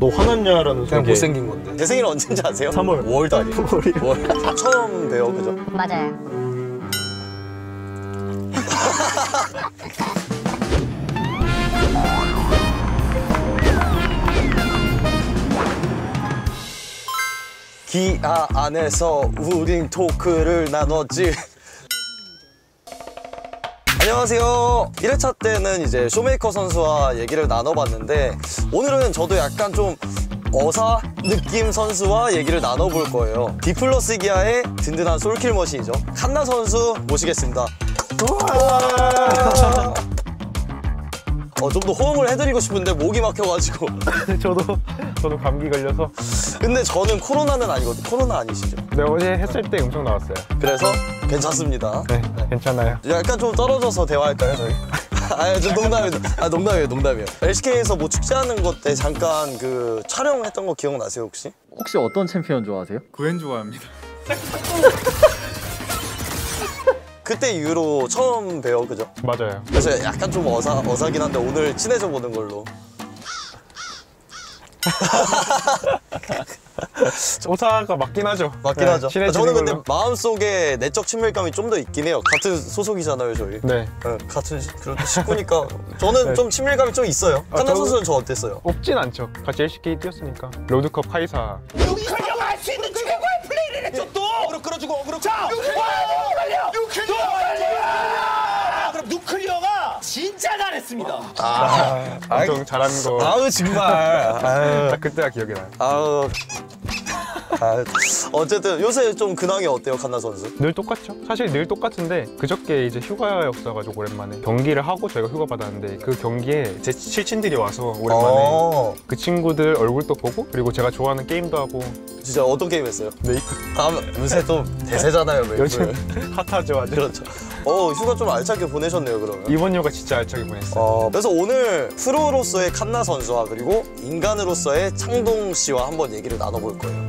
너 화났냐라는 그냥 소개. 못생긴 건데. 제 생일 언제인지 아세요? 3월. 5월달이에요. 5월이요? 5월. 처음 봬요, 그죠? 맞아요. 기아 안에서 우린 토크를 나눴지. 안녕하세요. 1회차 때는 이제 쇼메이커 선수와 얘기를 나눠봤는데 오늘은 저도 약간 좀 어사 느낌 선수와 얘기를 나눠볼 거예요. 디플러스 기아의 든든한 솔킬 머신이죠. 칸나 선수 모시겠습니다. 좀 더 호응을 해드리고 싶은데 목이 막혀가지고. 저도 감기 걸려서. 근데 저는 코로나는 아니거든요. 코로나 아니시죠? 네, 어제 했을 때 음성 나왔어요. 그래서 괜찮습니다. 네, 괜찮아요. 약간 좀 떨어져서 대화할까요, 저희? 저 농담이에요. LCK에서 뭐 축제하는 것 때 잠깐 그 촬영했던 거 기억나세요, 혹시? 혹시 어떤 챔피언 좋아하세요? 그웬 좋아합니다. 그때 이후로 처음 봬요, 그죠? 맞아요. 그래서 약간 좀 어사긴 한데 오늘 친해져 보는 걸로. 오사가 맞긴 하죠. 맞긴 네, 하죠. 친해지는 저는 근데 걸로. 마음속에 내적 친밀감이 좀 더 있긴 해요. 같은 소속이잖아요, 저희. 네. 같은 그런 식구니까 저는 네. 좀 친밀감이 좀 있어요. 칸나 선수는 저 어땠어요? 없진 않죠. 같이 LCK 뛰었으니까. 로드컵 카이사. 유클리어가 할 수 있는 최고의 플레이를 했죠 또! 어그로 끌어주고 어그로 자! 유클리어! 그럼 누클리어가 진짜 잘했습니다. 엄청 잘하는 거. 아우 정말. 딱 그때가 기억이 나요. 아우. 어쨌든 요새 좀 근황이 어때요, 칸나 선수? 늘 똑같죠. 사실 늘 똑같은데 그저께 이제 휴가였어가지고 오랜만에 경기를 하고 저희가 휴가 받았는데 그 경기에 제 친친들이 와서 오랜만에 그 친구들 얼굴도 보고 그리고 제가 좋아하는 게임도 하고. 진짜 어떤 게임 했어요? 메이플. 요새 또 대세잖아요, 메이플. 요즘 핫하죠 아주. 그렇죠. 휴가 좀 알차게 보내셨네요, 그러면. 이번 휴가 진짜 알차게 보냈어요. 그래서 오늘 프로로서의 칸나 선수와 그리고 인간으로서의 창동 씨와 한번 얘기를 나눠볼 거예요.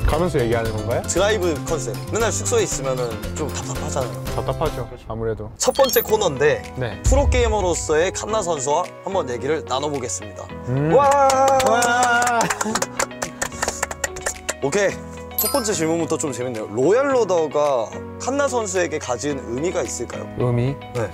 가면서 얘기하는 건가요? 드라이브 컨셉. 맨날 숙소에 있으면은 좀 답답하잖아요. 답답하죠 아무래도. 첫 번째 코너인데 네. 프로게이머로서의 칸나 선수와 한번 얘기를 나눠보겠습니다. 와. 오케이. 첫 번째 질문부터 좀 재밌네요. 로얄 로더가 칸나 선수에게 가진 의미가 있을까요? 의미? 네.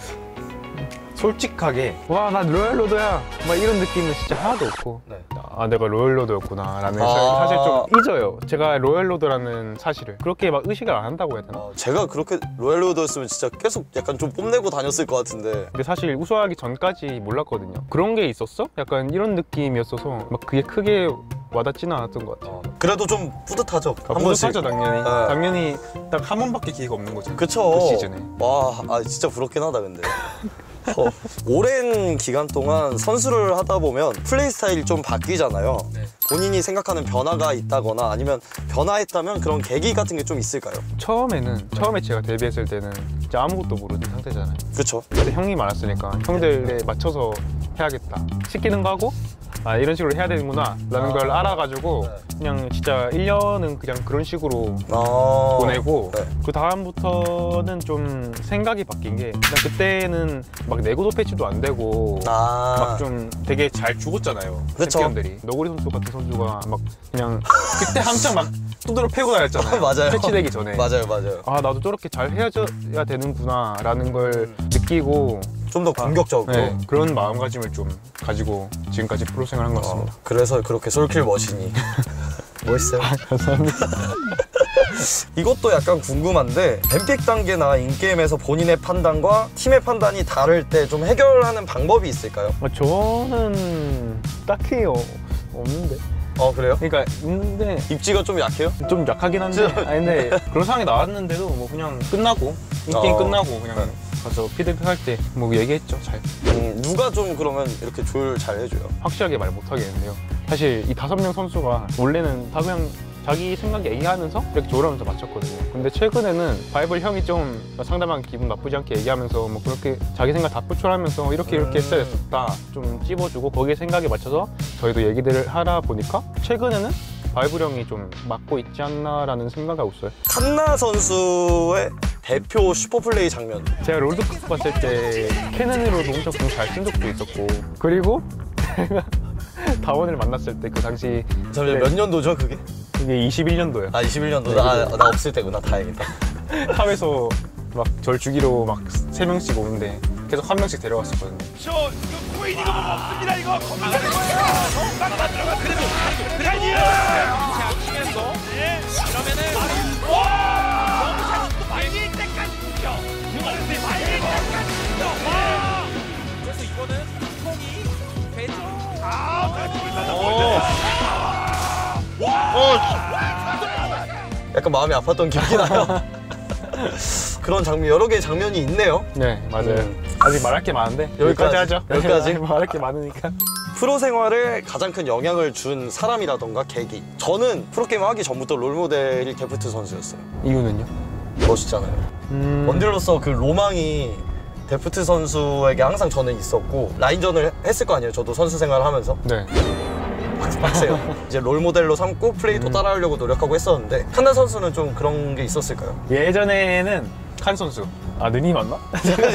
솔직하게 와 나 로얄로드야 막 이런 느낌은 진짜 하나도 없고 네. 아 내가 로얄로드였구나 라는 사실 좀 잊어요. 제가 로얄로드라는 사실을 그렇게 막 의식을 안 한다고 해야 되나? 제가 그렇게 로얄 로더였으면 진짜 계속 약간 좀 뽐내고 다녔을 것 같은데. 근데 사실 우승하기 전까지 몰랐거든요. 그런 게 있었어? 약간 이런 느낌이었어서 막 그게 크게 와닿지는 않았던 것 같아요. 그래도 좀 뿌듯하죠. 한 번씩 번씩. 하죠 당연히. 네. 당연히 딱 한 번밖에 기회가 없는 거죠. 그쵸. 그 시즌에. 와, 진짜 부럽긴 하다 근데. 오랜 기간 동안 선수를 하다 보면 플레이 스타일이 좀 바뀌잖아요. 본인이 생각하는 변화가 있다거나 아니면 변화했다면 그런 계기 같은 게 좀 있을까요? 처음에 제가 데뷔했을 때는 진짜 아무것도 모르는 상태잖아요. 그쵸. 그때 형이 많았으니까 형들에 맞춰서 해야겠다. 시키는 거 하고 이런 식으로 해야 되는구나 라는 걸 알아가지고 그냥 진짜 1년은 그냥 그런 식으로 보내고 그 다음부터는 좀 생각이 바뀐 게 그냥 그때는 막 내구도 패치도 안 되고 막 좀 되게 잘 죽었잖아요. 챔피언들이. 너구리 선수 같은 선수가 막 그냥 그때 한창 막 두드러 패고 다녔잖아요. 맞아요. 패치되기 전에. 맞아요. 나도 저렇게 잘 해줘야 되는구나 라는 걸 느끼고 좀 더 공격적으로. 네, 그런 마음가짐을 좀 가지고 지금까지 프로 생활한 것 같습니다. 그래서 그렇게 솔킬 머신이 멋있어요. 감사합니다. 이것도 약간 궁금한데 뱀픽 단계나 인게임에서 본인의 판단과 팀의 판단이 다를 때 좀 해결하는 방법이 있을까요? 저는 딱히 없는데. 그래요? 그러니까 있는데 입지가 좀 약해요? 좀 약하긴 한데 근데 그런 상황이 나왔는데도 뭐 그냥 끝나고 인게임 끝나고 그냥 가서 피드백 할 때 뭐 얘기했죠. 잘. 누가 좀 그러면 이렇게 조율 잘 해줘요? 확실하게 말 못하겠는데요. 사실 이 5명 선수가 원래는 5명 자기 생각 얘기하면서 이렇게 조율하면서 맞췄거든요. 근데 최근에는 바이블 형이 좀 상대방 기분 나쁘지 않게 얘기하면서 뭐 그렇게 자기 생각 다 표출하면서 이렇게 했어야 했었다 좀 찝어주고 거기에 생각에 맞춰서 저희도 얘기들을 하다 보니까 최근에는 바이블 형이 좀 맡고 있지 않나라는 생각이 하고 있어요. 칸나 선수의 대표 슈퍼플레이 장면. 제가 롤드컵 봤을 때 캐넨으로도 엄청 잘 쓴 적도 있었고 그리고 제가 다원을 만났을 때 그 당시 잠시만 몇 년도죠 그게? 이게 21년도예요. 아 21년도. 나 없을 때구나. 다행이다. 탑에서 막 절 죽이러 막 3명씩 오는데 계속 한 명씩 데려갔었거든요. 이거 코인 이거 뭐 없습니다. 이거 건강하는 거예요. 건강만 들어가. 그래도 아니야. 자, 치면서 네. 그러면은 와! 말릴 때까지 죽여. 말릴 때까지 죽여. 와! 그래서 이거는 통이 되죠. 약간 마음이 아팠던 기억이 나요. 그런 장면 여러 개의 장면이 있네요. 네, 맞아요. 아직 말할 게 많은데 여기까지 하죠. 여기까지? 말할 게 많으니까. 프로 생활에 가장 큰 영향을 준 사람이라던가 계기. 저는 프로게임 하기 전부터 롤모델이 데프트 선수였어요. 이유는요? 멋있잖아요. 원딜로서 그 로망이 데프트 선수에게 항상 저는 있었고 라인전을 했을 거 아니에요. 저도 선수 생활을 하면서 네. 빡세요. 이제 롤모델로 삼고 플레이도 따라하려고 노력하고 했었는데 칸나 선수는 좀 그런 게 있었을까요? 예전에는 칸 선수. 아, 느니 맞나?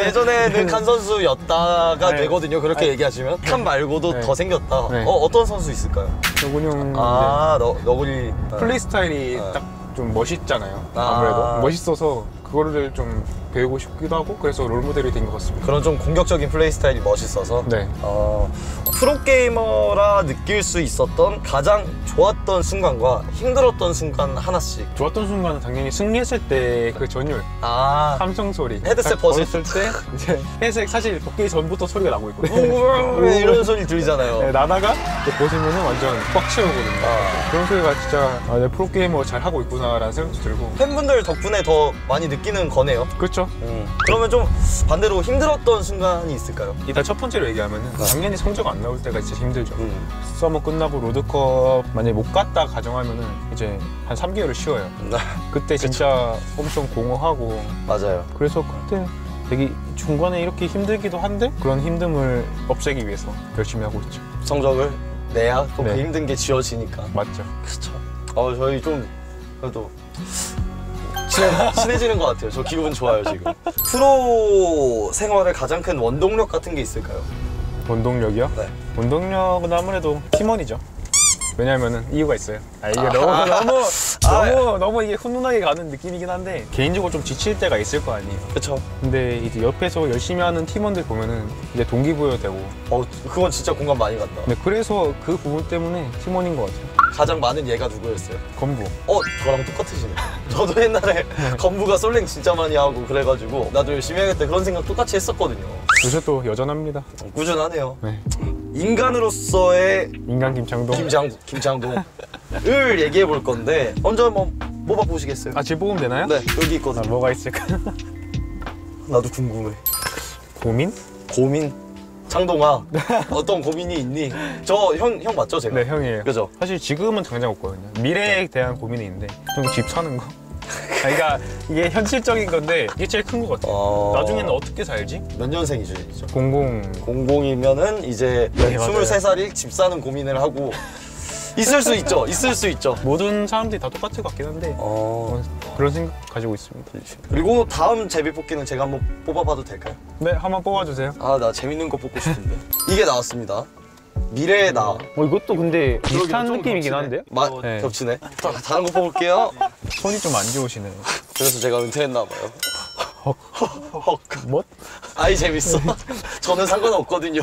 예전에는 칸 선수였다가 네. 되거든요. 그렇게 얘기하시면 칸 말고도 네. 더 생겼다. 네. 어떤 선수 있을까요? 조근용 너구리 플레이 스타일이 네. 딱 좀 멋있잖아요. 아무래도 멋있어서 그거를 좀 배우고 싶기도 하고 그래서 롤모델이 된 것 같습니다. 그런 좀 공격적인 플레이 스타일이 멋있어서 네. 프로게이머라 느낄 수 있었던 가장 좋았던 순간과 힘들었던 순간 하나씩. 좋았던 순간은 당연히 승리했을 때 그 전율, 함성 소리. 헤드셋 딱 벗었을 때 이제 헤드셋 사실 벗기 전부터 소리가 나고 있거든요. 이런 소리 들리잖아요. 네, 나다가 이제 보시면은 완전 꽉 채우거든요. 그런 소리가 진짜 내 프로게이머 잘 하고 있구나라는 생각도 들고. 팬분들 덕분에 더 많이 느끼는 거네요. 그렇죠. 그러면 좀 반대로 힘들었던 순간이 있을까요? 일단 첫 번째로 얘기하면은 당연히 성적 안 나올 때가 진짜 힘들죠. 서머 끝나고 로드컵 만약에 못 갔다 가정하면은 이제 한 3개월을 쉬어요. 그때 진짜 엄청 공허하고 맞아요. 그래서 그때 되게 중간에 이렇게 힘들기도 한데 그런 힘듦을 없애기 위해서 열심히 하고 있죠. 성적을 내야 또 그 네. 힘든 게 지워지니까. 맞죠. 그렇죠. 저희 좀 그래도 친해지는 것 같아요. 저 기분 좋아요 지금. 프로 생활의 가장 큰 원동력 같은 게 있을까요? 원동력이요? 네. 원동력은 아무래도 팀원이죠. 왜냐면은 이유가 있어요. 이게 너무 이게 훈훈하게 가는 느낌이긴 한데 개인적으로 좀 지칠 때가 있을 거 아니에요. 그렇죠. 근데 이제 옆에서 열심히 하는 팀원들 보면은 이제 동기부여되고. 그건 진짜 공감 많이 간다. 네, 그래서 그 부분 때문에 팀원인 것 같아요. 가장 많은 얘가 누구였어요? 건부. 저랑 똑같으시네. 저도 옛날에 건부가 솔랭 진짜 많이 하고 그래가지고 나도 열심히 해야겠다 그런 생각 똑같이 했었거든요. 요새 또 여전합니다. 꾸준하네요. 네. 인간으로서의 인간 김창동. 김장동을 얘기해 볼 건데 먼저 한번 뽑아보시겠어요? 지금 뽑으면 되나요? 네, 여기 있거든요. 뭐가 있을까? 나도 궁금해. 고민? 고민? 창동아, 어떤 고민이 있니? 저 형 맞죠, 제가? 네, 형이에요. 그죠? 사실 지금은 당장 없거든요. 미래에 대한 고민이 있는데 좀 집 사는 거. 그러니까 이게 현실적인 건데 이게 제일 큰 것 같아요. 나중에는 어떻게 살지? 몇 년생이죠? 00. 이제 네, 맞아요. 23살이 집 사는 고민을 하고 있을 수 있죠. 모든 사람들이 다 똑같을 것 같긴 한데 그런 생각 가지고 있습니다. 그리고 다음 제비 뽑기는 제가 한번 뽑아봐도 될까요? 네, 한번 뽑아주세요. 나 재밌는 거 뽑고 싶은데. 이게 나왔습니다. 미래의 나. 이것도 근데 비슷한 좀 느낌이긴 겹치네. 한데요? 네. 겹치네. 다른 거 뽑을게요. 손이 좀 안 좋으시네요. 그래서 제가 은퇴했나 봐요. 헉. 뭐? 아이 재밌어. 저는 상관없거든요.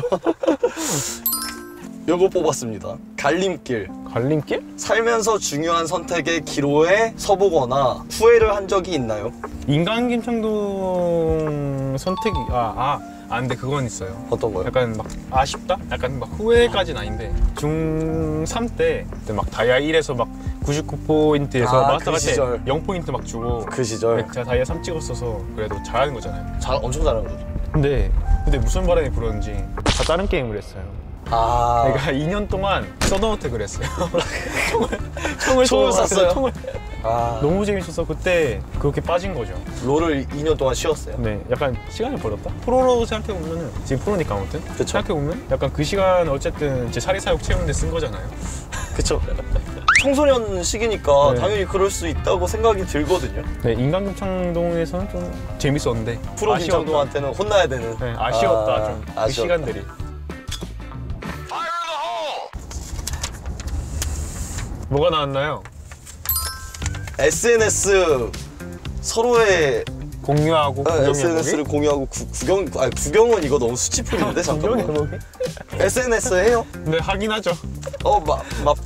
요거 뽑았습니다. 갈림길. 갈림길? 살면서 중요한 선택의 기로에 서보거나 후회를 한 적이 있나요? 인간 김창동 선택이 근데 그건 있어요. 어떤 거요? 약간 막 아쉽다? 약간 막 후회까지는 아닌데 중3 때 막 다이아 1에서 막 99포인트에서 마스터 그 시절. 갈때 0포인트 막 주고 그 시절. 제가 다이아 3 찍었어서 그래도 잘하는 거잖아요. 엄청 잘하는 거죠. 근데 무슨 바람이 불었는지 다 다른 게임을 했어요. 그러니까 2년 동안 서든어택을 했어요. 총을 쐈어요? 총을. 너무 재밌어서 그때 그렇게 빠진 거죠. 롤을 2년 동안 쉬었어요. 네, 약간 시간을 버렸다? 프로로 생각해보면은 지금 프로니까 아무튼 그쵸. 생각해보면 약간 그 시간 어쨌든 제 사리사욕 채우는데 쓴 거잖아요. 그쵸. 청소년 시기니까 네. 당연히 그럴 수 있다고 생각이 들거든요. 네, 인간 김창동에서는 좀 재밌었는데 프로 아쉬웠다. 김창동한테는 혼나야 되는. 네, 아쉬웠다 좀 그 아쉬웠다. 시간들이. 뭐가 나왔나요? SNS 서로의 공유하고 구경해보기? SNS를 공유하고 구경은 이거 너무 수치풀인데 잠깐만. 구경해보기? SNS 해요? 네, 하긴 하죠.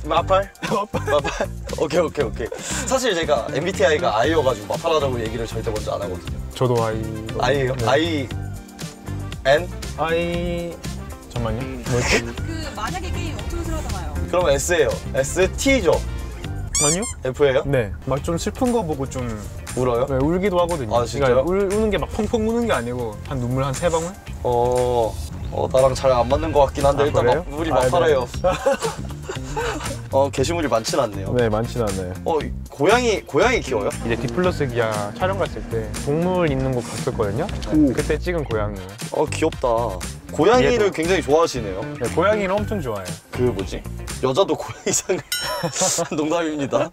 마팔? 마팔? 오케이. 사실 제가 MBTI가 I여가지고 마팔하자고 얘기를 절대 먼저 안 하거든요. 저도 I예요? 네. I N? 잠깐만요. 뭐였지? 그 만약에 게임 엄청 싫어하잖아요. 그럼 S예요. S T죠? 아니요? F예요? 네. 막 좀 슬픈 거 보고 좀 울어요? 네, 울기도 하거든요. 아, 진짜요? 그러니까 우는 게 막 펑펑 우는 게 아니고 한 눈물 한 3방울? 나랑 잘 안 맞는 것 같긴 한데 아, 일단 그래요? 우리 아, 마팔해요. 게시물이 많진 않네요. 네, 많진 않아요. 고양이 키워요? 이제 디플러스 기아 촬영 갔을 때 동물 있는 곳 갔었거든요. 그때 찍은 고양이에요. 귀엽다. 고양이를 얘도. 굉장히 좋아하시네요. 네, 고양이를 엄청 좋아해요. 그 뭐지? 여자도 고양이상을 농담입니다.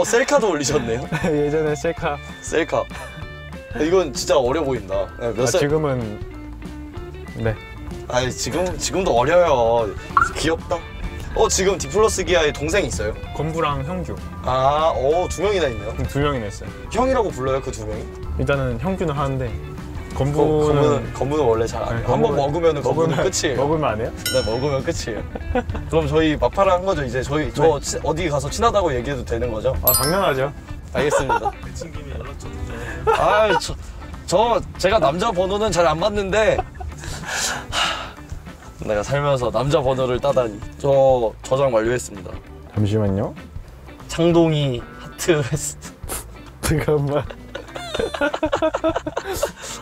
셀카도 올리셨네요. 예전에 셀카. 셀카. 이건 진짜 어려 보인다. 네, 몇 살? 지금은 네. 아니 지금도 어려요. 귀엽다. 지금 디플러스 기아에 동생이 있어요? 건부랑 형규 2명이나 있네요. 2명이나 있어요. 형이라고 불러요, 그 2명이? 일단은 형규는 하는데 건부는 건부는 원래 잘 안 해요. 네, 한번 먹으면 건부는 끝이에요. 먹으면 안 해요? 네, 먹으면 끝이에요. 그럼 저희 마파를 한 거죠? 이제 저 어디 가서 친하다고 얘기해도 되는 거죠? 당연하죠. 알겠습니다. 미친 김에 연락 좀 줘요. 제가 남자 번호는 잘 안 받는데 내가 살면서 남자 번호를 따다니. 저 저장 완료했습니다. 잠시만요. 창동이 하트 했어. 잠깐만.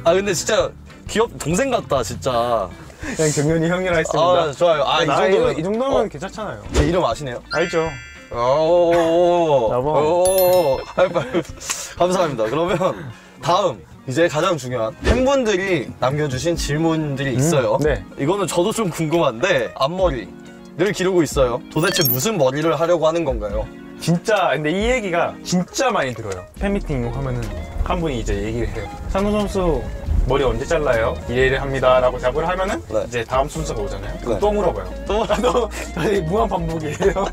근데 진짜 동생 같다 진짜. 그냥 경연이 형이라 했습니다. 좋아요. 이 정도면 괜찮잖아요. 제 이름 아시네요? 알죠? 감사합니다. 그러면 다음 이제 가장 중요한 팬분들이 남겨주신 질문들이 있어요. 네. 이거는 저도 좀 궁금한데 앞머리를 기르고 있어요. 도대체 무슨 머리를 하려고 하는 건가요? 진짜 근데 이 얘기가 진짜 많이 들어요. 팬미팅 하면은 한 분이 이제 얘기를 해요. 상우 선수 머리 언제 잘라요? 이래를 합니다 라고 답을 하면은 네. 이제 다음 순서가 오잖아요. 그럼 네. 또 물어봐요. 또 저희 무한 반복이에요.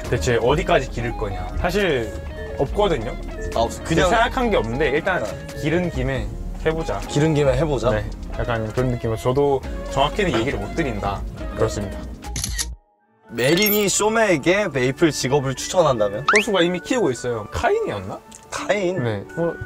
대체 어디까지 기를 거냐? 사실 없거든요. 그냥 생각한 게 없는데 일단 기른 김에 해보자. 기른 김에 해보자. 네, 약간 그런 느낌으로 저도 정확히는 얘기를 못 드린다. 그렇습니다. 메린이 쇼메에게 메이플 직업을 추천한다면? 선수가 이미 키우고 있어요. 카인이었나? 카인? 네,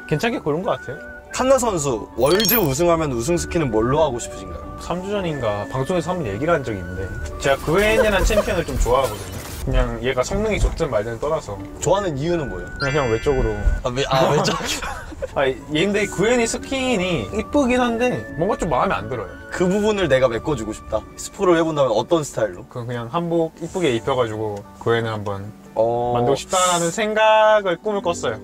괜찮게 고른 것 같아요. 칸나 선수 월드 우승하면 우승 스킨은 뭘로 하고 싶으신가요? 3주 전인가 방송에서 한번 얘기를 한 적이 있는데 제가 그웬이라는 챔피언을 좀 좋아하거든요. 그냥 얘가 성능이 좋든 말든 떠나서 좋아하는 이유는 뭐예요? 그냥 외적으로 외적? 얘인데 그웬이 스킨이 이쁘긴 한데 뭔가 좀 마음에 안 들어요. 그 부분을 내가 메꿔주고 싶다. 스포를 해본다면 어떤 스타일로? 그냥 한복 이쁘게 입혀가지고 그웬을 한번 만들고 싶다는 생각을 꿈을 꿨어요.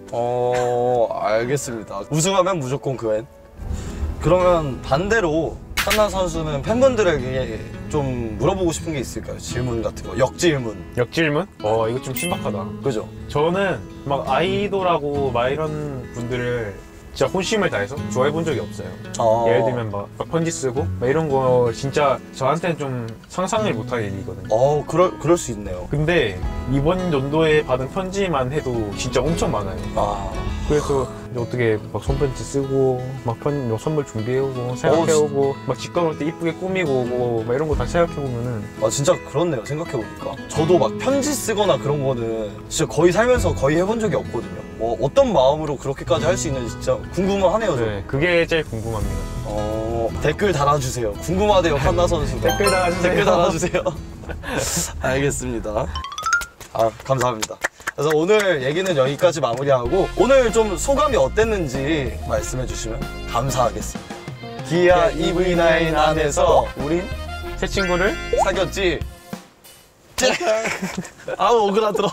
알겠습니다. 우승하면 무조건 그웬. 그러면 반대로 칸나 선수는 팬분들에게 좀 물어보고 싶은 게 있을까요? 질문 같은 거, 역질문. 역질문? 이거 좀 신박하다. 그죠? 저는 막 아이돌하고 막 이런 분들을 진짜 혼심을 다해서 좋아해 본 적이 없어요. 예를 들면 막 편지 쓰고 막 이런 거 진짜 저한테는 좀 상상을 못할 일이거든요. 그럴 수 있네요. 근데 이번 연도에 받은 편지만 해도 진짜 엄청 많아요. 그래서 어떻게 막 손편지 쓰고 막 선물 준비해오고 생각해오고 막 집 가볼 때 이쁘게 꾸미고 오고 막 이런 거 다 생각해보면은 진짜 그렇네요. 생각해보니까 저도 막 편지 쓰거나 그런 거는 진짜 거의 살면서 거의 해본 적이 없거든요. 어떤 마음으로 그렇게까지 할 수 있는지 진짜 궁금하네요. 네, 그게 제일 궁금합니다. 댓글 달아주세요. 궁금하대요, 칸나 선수가. 댓글 달아주세요. 댓글 달아주세요. 알겠습니다. 감사합니다. 그래서 오늘 얘기는 여기까지 마무리하고 오늘 좀 소감이 어땠는지 말씀해 주시면 감사하겠습니다. 기아 EV9 안에서 우린 새 친구를 사귀었지? 아우 오그라들어.